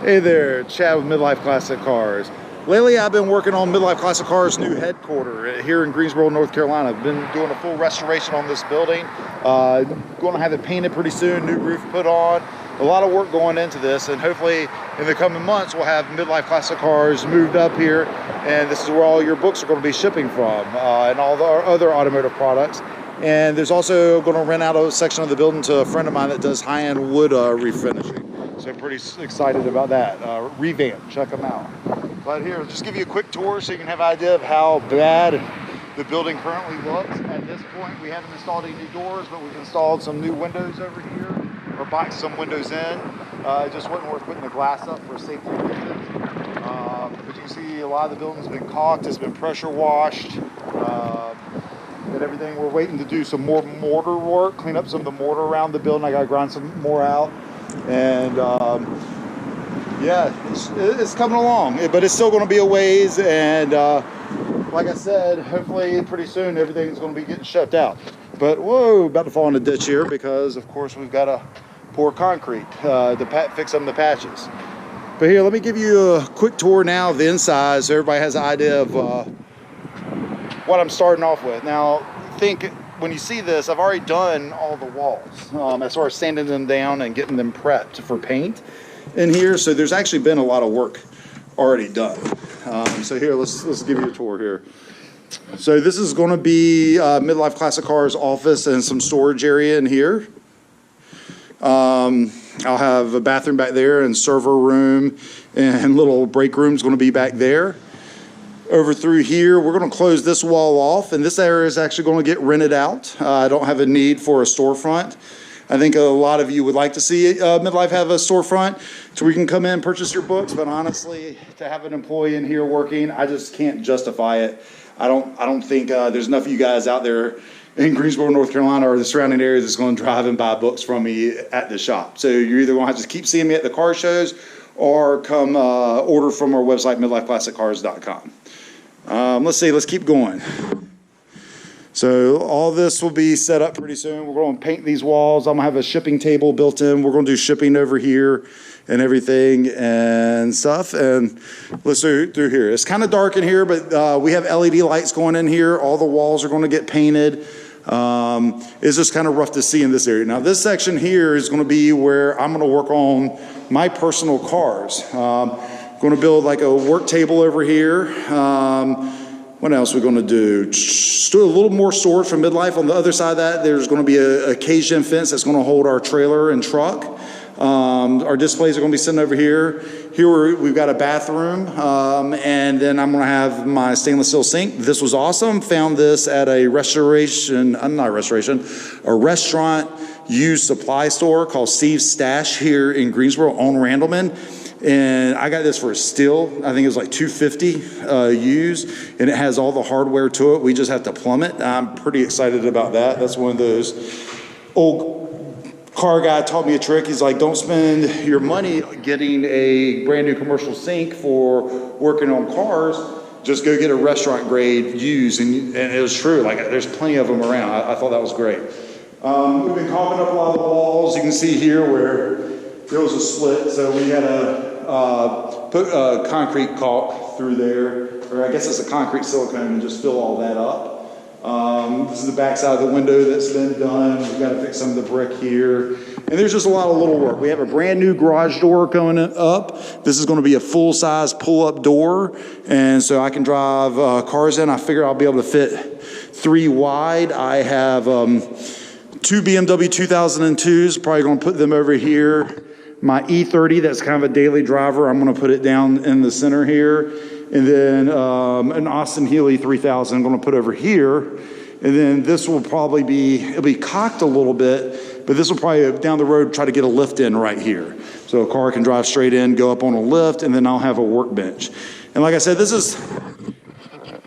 Hey there, Chad with Midlife Classic Cars. Lately I've been working on Midlife Classic Cars' new headquarters here in Greensboro, North Carolina. I've been doing a full restoration on this building. Going to have it painted pretty soon, new roof put on. A lot of work going into this, and hopefully in the coming months we'll have Midlife Classic Cars moved up here, and this is where all your books are going to be shipping from, and all the other automotive products. And there's also going to rent out a section of the building to a friend of mine that does high-end wood refinishing. So I'm pretty excited about that. Revamp, check them out. But here, just give you a quick tour so you can have an idea of how bad the building currently looks. At this point, we haven't installed any new doors, but we've installed some new windows over here, or boxed some windows in. It just wasn't worth putting the glass up for safety reasons. But you can see a lot of the building's been caulked, it's been pressure washed, and everything. We're waiting to do some more mortar work, clean up some of the mortar around the building. I gotta grind some more out. And yeah, it's coming along, but it's still going to be a ways. And like I said, hopefully pretty soon everything's going to be getting shut out. But whoa, about to fall in the ditch here because of course we've got to pour concrete to fix some of the patches. But here, let me give you a quick tour now of the inside so everybody has an idea of what I'm starting off with. Now, when you see this, I've already done all the walls as far as sanding them down and getting them prepped for paint in here. So there's actually been a lot of work already done. So here, let's give you a tour here. So this is going to be Midlife Classic Cars office and some storage area in here. I'll have a bathroom back there and server room and little break room's going to be back there. Over through here, we're going to close this wall off, and this area is actually going to get rented out. I don't have a need for a storefront. I think a lot of you would like to see Midlife have a storefront so we can come in and purchase your books, but honestly, to have an employee in here working, I just can't justify it. I don't think there's enough of you guys out there in Greensboro, North Carolina, or the surrounding areas that's going to drive and buy books from me at the shop. So you're either going to have to keep seeing me at the car shows or come order from our website, MidlifeClassicCars.com. Let's see, let's keep going. So all this will be set up pretty soon. We're going to paint these walls. I'm going to have a shipping table built in. We're going to do shipping over here and everything and stuff. And let's do through here. It's kind of dark in here, but we have LED lights going in here. All the walls are going to get painted. It's just kind of rough to see in this area. Now this section here is going to be where I'm going to work on my personal cars. Going to build like a work table over here. What else are we going to do? Still a little more storage for Midlife. On the other side of that, there's going to be a caged-in fence that's going to hold our trailer and truck. Our displays are going to be sitting over here. Here we've got a bathroom, and then I'm going to have my stainless steel sink. This was awesome. Found this at a restaurant used supply store called Steve's Stash here in Greensboro on Randleman. And I got this for a steal. I think it was like $250 used, and it has all the hardware to it. We just have to plumb it. I'm pretty excited about that. That's one of those old car guy taught me a trick. He's like, don't spend your money getting a brand new commercial sink for working on cars. Just go get a restaurant grade used. And it was true. Like there's plenty of them around. I thought that was great. We've been caulking up a lot of the walls. You can see here where there was a split, so we had to put a concrete caulk through there, or I guess it's a concrete silicone, and just fill all that up. This is the back side of the window that's been done. We've got to fix some of the brick here. And there's just a lot of little work. We have a brand new garage door going up. This is going to be a full-size pull-up door, and so I can drive cars in. I figure I'll be able to fit 3 wide. I have 2 BMW 2002s, probably going to put them over here. My E30, that's kind of a daily driver, I'm going to put it down in the center here. And then an Austin Healey 3000 I'm going to put over here. And then this will probably it'll be cocked a little bit, but this will probably down the road try to get a lift in right here. So a car can drive straight in, go up on a lift, and then I'll have a workbench. And like I said,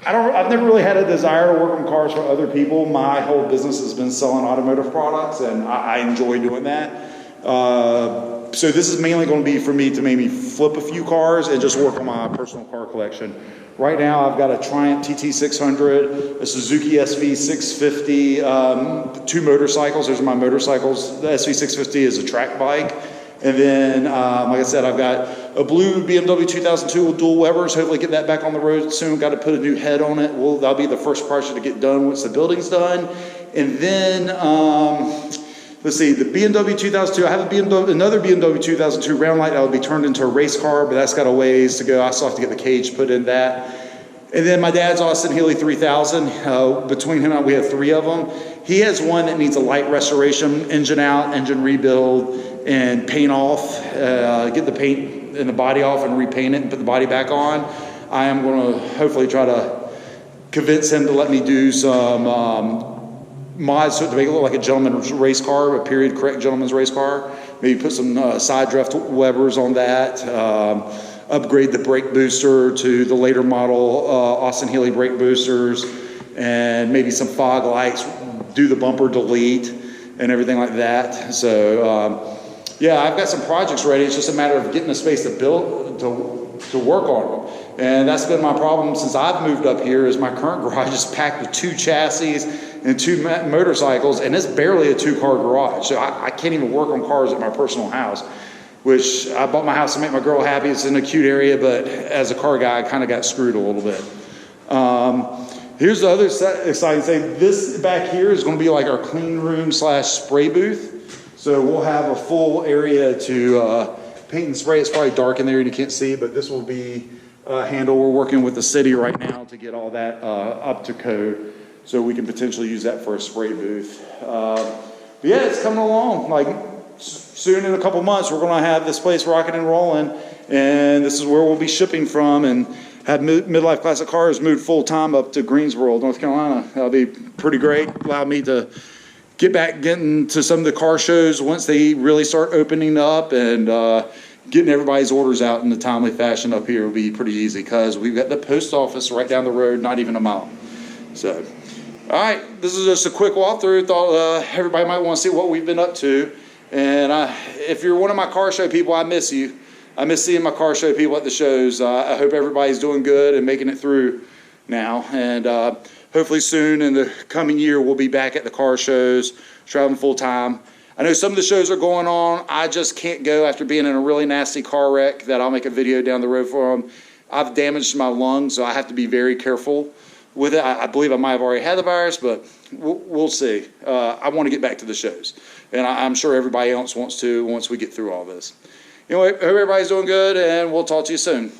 I've never really had a desire to work on cars for other people. My whole business has been selling automotive products, and I enjoy doing that. So this is mainly going to be for me to maybe flip a few cars and just work on my personal car collection. Right now I've got a Triumph TT600, a Suzuki SV650, 2 motorcycles. Those are my motorcycles. The SV650 is a track bike, And then, like I said, I've got a blue BMW 2002 with dual Webers. Hopefully get that back on the road soon. Got to put a new head on it. Well, that'll be the first project to get done once the building's done. And then, let's see, the BMW 2002, I have another BMW 2002 round light that will be turned into a race car, but that's got a ways to go. I still have to get the cage put in that. And then my dad's Austin Healey 3000. Between him and I, we have 3 of them. He has one that needs a light restoration, engine out, engine rebuild, and paint off. Get the paint and the body off and repaint it and put the body back on. I am going to hopefully try to convince him to let me do some mods to make it look like a gentleman's race car, a period correct gentleman's race car. Maybe put some side draft Webers on that. Upgrade the brake booster to the later model Austin Healey brake boosters, and maybe some fog lights, do the bumper delete and everything like that. So yeah, I've got some projects ready. It's just a matter of getting a space to build, to work on them. And that's been my problem since I've moved up here, is my current garage is packed with 2 chassis and 2 motorcycles, and it's barely a 2-car garage. So I can't even work on cars at my personal house, which I bought my house to make my girl happy. It's in a cute area, but as a car guy, I kind of got screwed a little bit. Here's the other exciting thing. This back here is going to be like our clean room / spray booth. So we'll have a full area to paint and spray. It's probably dark in there and you can't see, but this will be a handle. We're working with the city right now to get all that up to code, so we can potentially use that for a spray booth. But yeah, it's coming along. Like, soon in a couple months, we're going to have this place rocking and rolling, and this is where we'll be shipping from, and have Midlife Classic Cars moved full-time up to Greensboro, North Carolina. That'll be pretty great. Allow me to getting to some of the car shows once they really start opening up, and getting everybody's orders out in a timely fashion up here will be pretty easy, because we've got the post office right down the road, not even a mile. So, all right, this is just a quick walkthrough. Thought everybody might want to see what we've been up to. And if you're one of my car show people, I miss you. I miss seeing my car show people at the shows. I hope everybody's doing good and making it through now. And hopefully soon in the coming year, we'll be back at the car shows, traveling full time. I know some of the shows are going on. I just can't go after being in a really nasty car wreck that I'll make a video down the road for them. I've damaged my lungs, so I have to be very careful with it. I believe I might have already had the virus, but we'll see. I want to get back to the shows, and I'm sure everybody else wants to once we get through all this. Anyway, I hope everybody's doing good, and we'll talk to you soon.